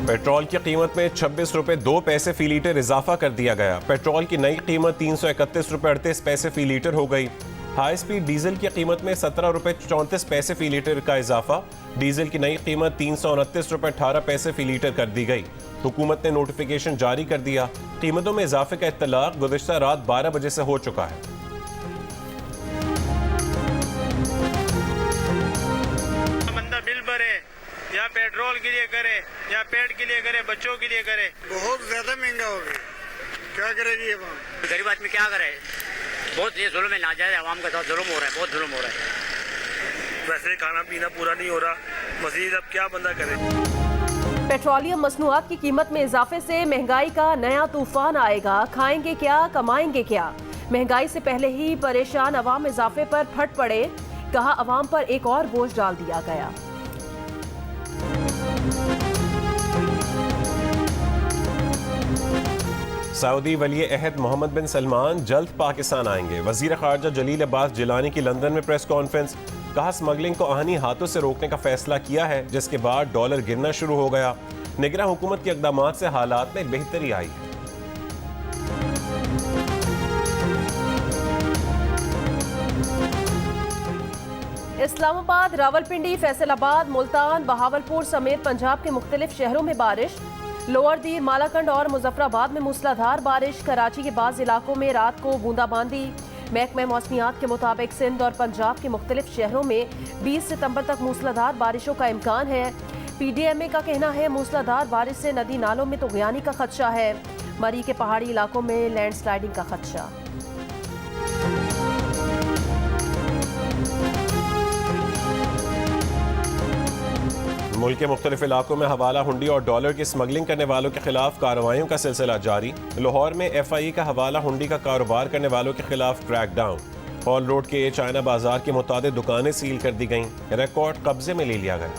Petrol की कीमत में 26 रुपए 2 पैसे फी लीटर इजाफा कर दिया गया। पेट्रोल की नई कीमत 331 रुपए 38 पैसे फी लीटर हो गई। हाई स्पीड डीजल की कीमत में 17 रुपए 34 पैसे फी लीटर का इजाफा। डीजल की नई कीमत 329 रुपए 18 पैसे फी लीटर कर दी गई। हुकूमत ने नोटिफिकेशन जारी कर दिया। कीमतों में इजाफे का इत्तलाक गुज़िश्ता रात 12 बजे से हो चुका है। बंदा बिल भरे या पेट्रोल के लिए करे या पेट के लिए करे, बच्चों के लिए करे, बहुत ज्यादा महंगा हो गया। क्या करेगी अब? गरीब आदमी क्या करे? बहुत ये जुल्म है, नाजायज आवाम के साथ जुल्म हो रहा है, बहुत जुल्म हो रहा है। वैसे खाना पीना पूरा नहीं हो रहा, मजीद अब क्या बंदा करे। पेट्रोलियम मसनूआत की कीमत में इजाफे से महंगाई का नया तूफान आएगा। खाएंगे क्या, कमाएंगे क्या? महंगाई से पहले ही परेशान अवाम इजाफे पर फट पड़े। कहा अवाम पर एक और बोझ डाल दिया गया। सऊदी वली अहद मोहम्मद बिन सलमान जल्द पाकिस्तान आएंगे। वजीर खारजा जलील अब्बास जिलानी की लंदन में प्रेस कॉन्फ्रेंस। कहा स्मगलिंग को आहनी हाथों से रोकने का फैसला किया है, जिसके बाद डॉलर गिरना शुरू हो गया। निगरां हुकूमत के इक़दामात से हालात में बेहतरी आई है। इस्लामाबाद, रावलपिंडी, फैसलाबाद, मुल्तान, बहावलपुर समेत पंजाब के मुख्तलिफ शहरों में बारिश। लोअर दीर, मालाकंड और मुजफ्फराबाद में मूसलाधार बारिश। कराची के बाज़ इलाकों में रात को बूंदाबांदी। महकमा मौसमियात के मुताबिक सिंध और पंजाब के मुख्तलिफ शहरों में 20 सितंबर तक मूसलाधार बारिशों का इम्कान है। PDMA का कहना है मूसलाधार बारिश से नदी नालों में तुग़यानी का खदशा है। मरी के पहाड़ी इलाकों में लैंडस्लाइडिंग का खदशा। मुल्क के मुख्तलिफ इलाकों में हवाला हुंडी और डॉलर की स्मगलिंग करने वालों के खिलाफ कार्रवाइयों का सिलसिला जारी। लाहौर में FIE का हवाला हुंडी का कारोबार करने वालों के खिलाफ क्रैकडाउन। हॉल रोड के चाइना बाजार की मुतादिद दुकानें सील कर दी गईं। रिकॉर्ड कब्जे में ले लिया गया।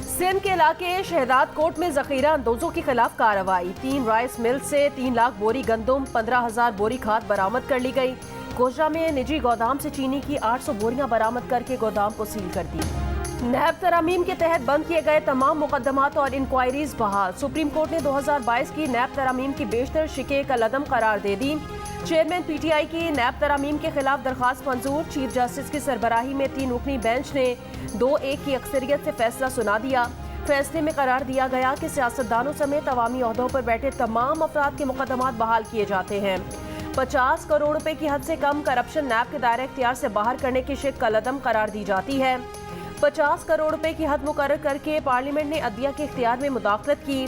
सिंध के इलाके शहजाद कोट में जखीरा अंदोजों के खिलाफ कार्रवाई। 3 राइस मिल से 3 लाख बोरी गंदम, 15,000 बोरी खाद बरामद कर ली गई। गोजरा में निजी गोदाम से चीनी की 800 बोरियां बरामद करके गोदाम को सील कर दी। नैब तरामीम के तहत बंद किए गए तमाम मुकदमात और इंक्वायरीज बहाल। सुप्रीम कोर्ट ने 2022 की नैब तरामीम की बेशतर शिके कलअदम करार दे दी। चेयरमैन PTI की नैब तरामीम के खिलाफ दरखास्त मंजूर। चीफ जस्टिस की सरबराही में 3 रुकनी बेंच ने 2-1 की अक्सरियत से फैसला सुना दिया। फैसले में करार दिया गया कि सियासतदानों समेत अवामी ओहदों पर बैठे तमाम अफराद के मुकदमात बहाल किए जाते हैं। 50 करोड़ रुपए की हद से कम करप्शन नैब के दायरे इख्तियार से बाहर करने की शिक कलअदम करार दी जाती है। 50 करोड़ रुपए की हद मुकर्रर करके पार्लियामेंट ने अदलिया के इख्तियार में मुदाखलत की।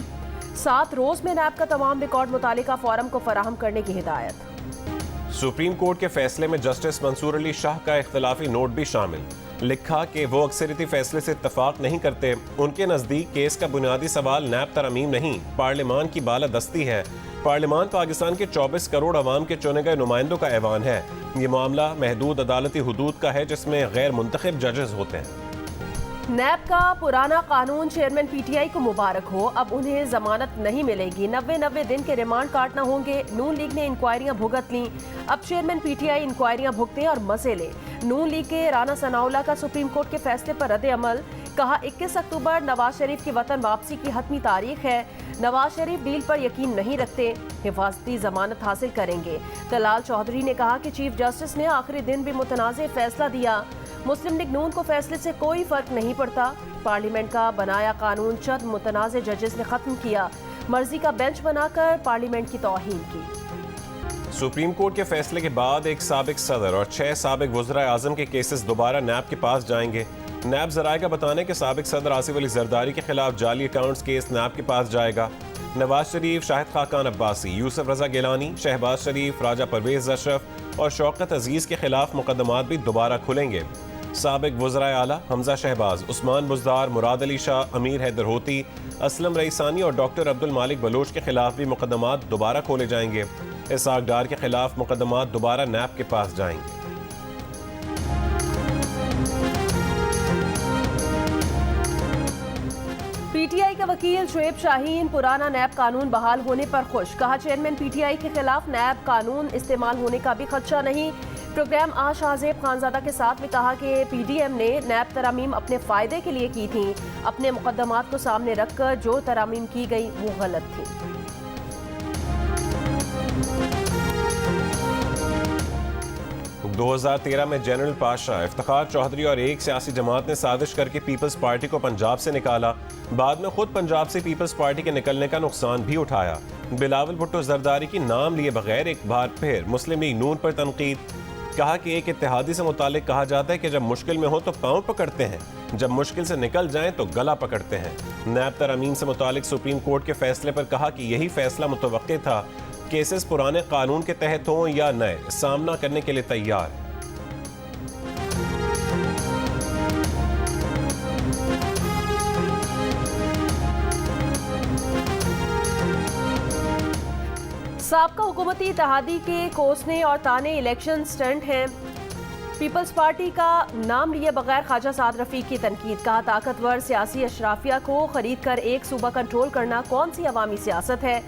7 रोज में नैब का तमाम रिकॉर्ड मुतालिका फोरम को फराहम करने की हिदायत। सुप्रीम कोर्ट के फैसले में जस्टिस मंसूर अली शाह का इख्तलाफी नोट भी शामिल। लिखा कि वो अक्सरियती फैसले से इत्तफाक नहीं करते। उनके नज़दीक केस का बुनियादी सवाल नैब तरामीम नहीं, पार्लियामान की बालादस्ती है। पार्लियामान पाकिस्तान के 24 करोड़ अवाम के चुने गए नुमाइंदों का ऐवान है। ये मामला महदूद अदालती हुदूद का है, जिसमें गैर मुंतखब जजेस होते हैं। नैब का पुराना कानून चेयरमैन PTI को मुबारक हो। अब उन्हें जमानत नहीं मिलेगी। 90 दिन के रिमांड काटना होंगे। नून लीग ने इंक्वायरियां भुगत लीं। अब चेयरमैन PTI इंक्वायरियां भुगतें और मजे ले। नून लीग के राना सनाउल्लाह का सुप्रीम कोर्ट के फैसले पर रद्द अमल। कहा 21 अक्टूबर नवाज शरीफ की वतन वापसी की हतमी तारीख है। नवाज शरीफ डील पर यकीन नहीं रखते, हिफाजती जमानत हासिल करेंगे। तलाल चौधरी ने कहा कि चीफ जस्टिस ने आखिरी दिन भी मुतनाज़ फैसला दिया। मुस्लिम लीग नून को फैसले से कोई फर्क नहीं पड़ता। पार्लियामेंट का बनाया कानून चंद मुतनाज़ जजेस ने खत्म किया। मर्जी का बेंच बनाकर पार्लियामेंट की तौहीन की। सुप्रीम कोर्ट के फैसले के बाद एक साबिक सदर और 6 साबिक वज़राए आज़म के केसेस दोबारा नैब के पास जाएंगे। नैब ज़राए का बताने के साबिक सदर आसिफ अली जरदारी के खिलाफ जाली अकाउंट्स केस नैब के पास जाएगा। नवाज शरीफ, शाहिद खाकान अब्बासी, यूसुफ रजा गिलानी, शहबाज शरीफ, राजा परवेज अशरफ और शौकत अजीज के खिलाफ मुकदमात भी दोबारा खुलेंगे। साबिक वज़राए आला हमजा शहबाज, उस्मान बुज़दार, मुराद अली शाह, अमीर हैदर होती, असलम रईसानी और डॉक्टर अब्दुल मालिक बलोच के खिलाफ भी मुकदमात दोबारा खोले जाएंगे। इसाक डार के खिलाफ मुकदमात दोबारा नैब के पास जाएंगे। PTI का वकील शुएब शाहीन पुराना नैब कानून बहाल होने पर खुश। कहा चेयरमैन PTI के खिलाफ नैब कानून इस्तेमाल होने का भी खदशा नहीं। प्रोग्राम आज शाहजेब खानजादा के साथ में कहा कि PDM ने नैब तरामीम अपने फ़ायदे के लिए की थी। अपने मुकद्दमात को सामने रखकर जो तरामीम की गई वो गलत थी। – 2013 में जनरल पाशा, इफ्तिखार चौधरी और एक सियासी जमात ने साजिश करके पीपल्स पार्टी को पंजाब से निकाला। बाद में खुद पंजाब से पीपल्स पार्टी के निकलने का नुकसान भी उठाया। बिलावल भुट्टो जरदारी की नाम लिए बगैर एक बार फिर मुस्लिम लीग नून पर तनकीद। कहा कि एक इत्तेहादी से मुतालिक कहा जाता है कि जब मुश्किल में हो तो पाँव पकड़ते हैं, जब मुश्किल से निकल जाएं तो गला पकड़ते हैं। नैब तरमीम से मुतालिक सुप्रीम कोर्ट के फैसले पर कहा कि यही फैसला मुतवक्के था। केसेस पुराने कानून के तहत हों या नए, सामना करने के लिए तैयार। साबका हुकूमती इत्तेहादी के कोसने और ताने इलेक्शन स्टंट हैं। पीपल्स पार्टी का नाम लिए बगैर ख्वाजा साद रफीक की तनकीद। कहा ताकतवर सियासी अशराफिया को खरीद कर एक सूबा कंट्रोल करना कौन सी अवामी सियासत है।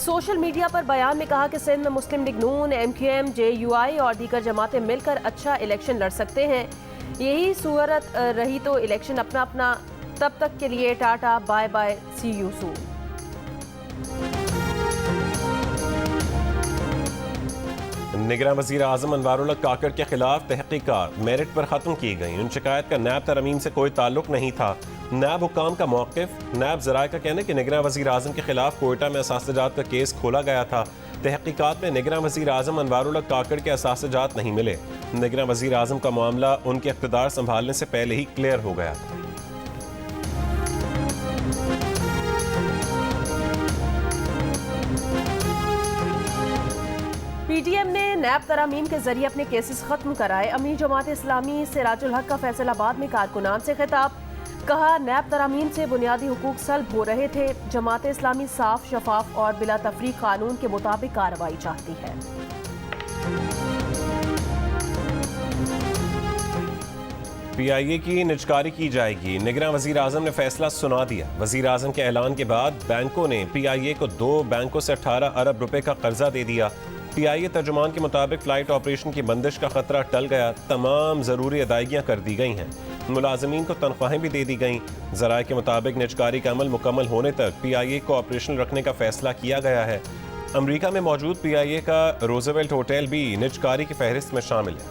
सोशल मीडिया पर बयान में कहा कि सिंध में मुस्लिम लीग नून, MQM, JUI और दीगर जमातें मिलकर अच्छा इलेक्शन लड़ सकते हैं। यही सूरत रही तो इलेक्शन अपना अपना। तब तक के लिए tata bye bye, see you soon. निगरान वज़ीर आज़म अनवारुल्लाह काकड़ के खिलाफ तहकीकात मेरिट पर ख़त्म की गई। उन शिकायत का नैब तरमीम से कोई ताल्लुक नहीं था। नैब हुकाम का मौक़िफ़। नैब ज़राए का कहना है कि निगरान वज़ीर आज़म के खिलाफ कोयटा में असासजात का केस खोला गया था। तहकीकात में निगरान वज़ीर आज़म अनवारुल्लाह काकड़ के असासजात नहीं मिले। निगरान वज़ीर आज़म का मामला उनके इक़्तिदार संभालने से पहले ही क्लियर हो गया था। PDM ने नैब तरामीम के जरिए अपने केसेस खत्म कराए। अमीर जमात इस्लामी सिराजुल हक का फैसलाबाद में कारकुनान से खिताब। कहा नैब तरामीम से बुनियादी हुकूक सल्ब हो रहे थे। जमात इस्लामी साफ, शफाफ और बिला तफरीक कानून के मुताबिक कार्रवाई चाहती है। PIA की निजकारी की जाएगी। निगरान वज़ीर आज़म ने फैसला सुना दिया। वज़ीर आज़म के ऐलान के बाद बैंकों ने PIA को 2 बैंकों से 18 अरब रुपए का कर्जा दे दिया। PIA तर्जुमान के मुताबिक फ्लाइट ऑपरेशन की बंदिश का खतरा टल गया। तमाम ज़रूरी अदायगियाँ कर दी गई हैं। मुलाजमीन को तनख्वाहें भी दे दी गईं। ज़राए के मुताबिक निजकारी का अमल मुकम्मल होने तक PIA को ऑपरेशनल रखने का फैसला किया गया है। अमरीका में मौजूद PIA का रोजवेल्ट होटल भी निजकारी की फहरिस्त में शामिल है।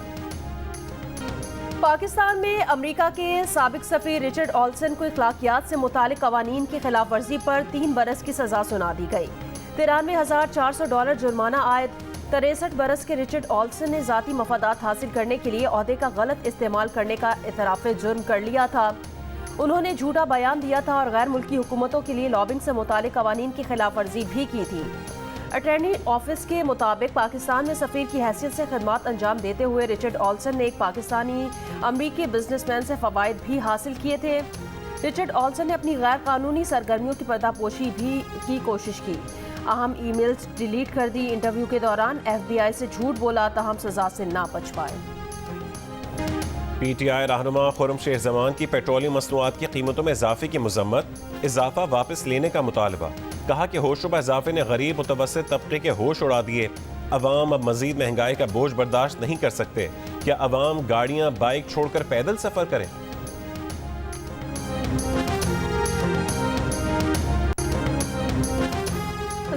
पाकिस्तान में अमरीका के साबिक सफीर रिचर्ड ऑल्सन को इखलाकियात से मुतालिक कवानीन की खिलाफ वर्जी पर 3 बरस की सजा सुना दी गई। $93,400 जुर्माना आयद। 63 बरस के रिचर्ड ऑल्सन ने जाती मफादात हासिल करने के लिए ओहदे का गलत इस्तेमाल करने का इतराफ़े जुर्म कर लिया था। उन्होंने झूठा बयान दिया था और गैर मुल्की हुकूमतों के लिए लॉबिंग से मुतालिक कवानीन की खिलाफ वर्जी भी की थी। अटॉर्नी ऑफिस के मुताबिक पाकिस्तान में सफीर की हैसियत से खदमात अंजाम देते हुए रिचर्ड ऑल्सन ने एक पाकिस्तानी अमरीकी बिजनेसमैन से फ़वाइद भी हासिल किए थे। रिचर्ड ऑल्सन ने अपनी गैर कानूनी सरगर्मियों की पर्दापोशी भी की कोशिश की। अहम ईमेल्स डिलीट कर दी। इंटरव्यू के दौरान FBI से झूठ बोला, तहम सजा से ना बच पाए। PTI रहनुमा खुर्रम शेख जमान की पेट्रोलियम मसनूआत की कीमतों में इजाफे की मजम्मत। इजाफा वापस लेने का मुतालबा। कहा कि होशरुबा इजाफे ने गरीब मुतवस्सित तबके के होश उड़ा दिए। अवाम अब मजीद महंगाई का बोझ बर्दाश्त नहीं कर सकते। क्या अवाम गाड़ियां बाइक छोड़कर पैदल सफर करें?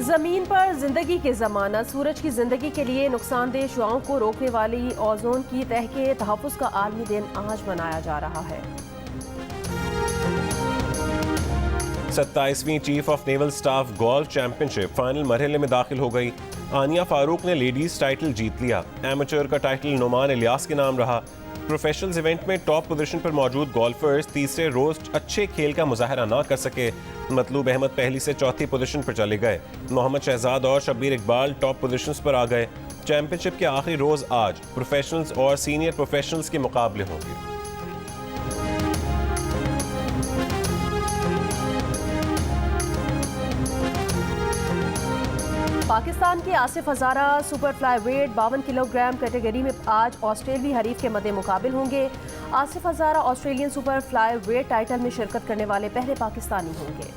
जमीन पर जिंदगी के जमानत। सूरज की जिंदगी के लिए नुकसानदेह शुआओं को रोकने वाली ओजोन की तह के तहफ़्फ़ुज़ का आलमी दिन आज मनाया जा रहा है। 27वीं chief of naval staff golf championship final मरहले में दाखिल हो गई। आनिया फारूक ने लेडीज टाइटल जीत लिया। एमेचर का टाइटल नुमान इलियास के नाम रहा। प्रोफेशनल्स इवेंट में टॉप पोजीशन पर मौजूद गोल्फर्स तीसरे रोज अच्छे खेल का मुजाहरा ना कर सके। मतलूब अहमद पहली से चौथी पोजीशन पर चले गए। मोहम्मद शहजाद और शब्बीर इकबाल टॉप पोजीशंस पर आ गए। चैंपियनशिप के आखिरी रोज आज प्रोफेशनल्स और सीनियर प्रोफेशनल्स के मुकाबले होंगे। पाकिस्तान के Asif Hazara super fly weight 52 kilogram category में आज ऑस्ट्रेलियाई हरीफ के मद्दे मुकाबिल होंगे। Asif Hazara Australian super fly weight title में शिरकत करने वाले पहले पाकिस्तानी होंगे।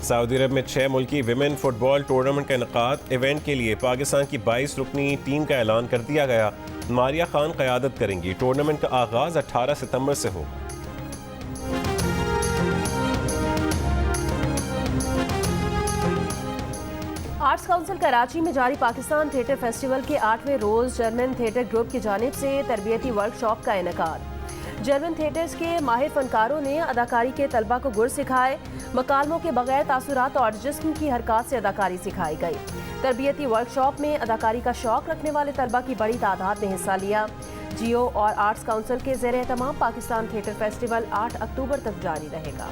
सऊदी अरब में 6 मुल्की विमेन फुटबॉल टूर्नामेंट का इनेकाद। इवेंट के लिए पाकिस्तान की 22 रुकनी टीम का ऐलान कर दिया गया। मारिया खान क़यादत करेंगी। टूर्नामेंट का आगाज 18 सितंबर से होगा। आर्ट्स काउंसिल कराची में जारी पाकिस्तान थिएटर फेस्टिवल के 8वें रोज जर्मन थिएटर ग्रुप की जानिब से तरबियती वर्कशॉप का इनेकाद। जर्मन थिएटर्स के माहिर फनकारों ने अदाकारी के तलबा को गुर सिखाए। मकालमों के बगैर तासुरात और जिस्म की हरकत से अदाकारी सिखाई गई। तरबियती वर्कशॉप में अदाकारी का शौक रखने वाले तलबा की बड़ी तादाद ने हिस्सा लिया। जियो और आर्ट्स काउंसिल के ज़ेर एहतमाम पाकिस्तान थिएटर फेस्टिवल 8 अक्टूबर तक जारी रहेगा।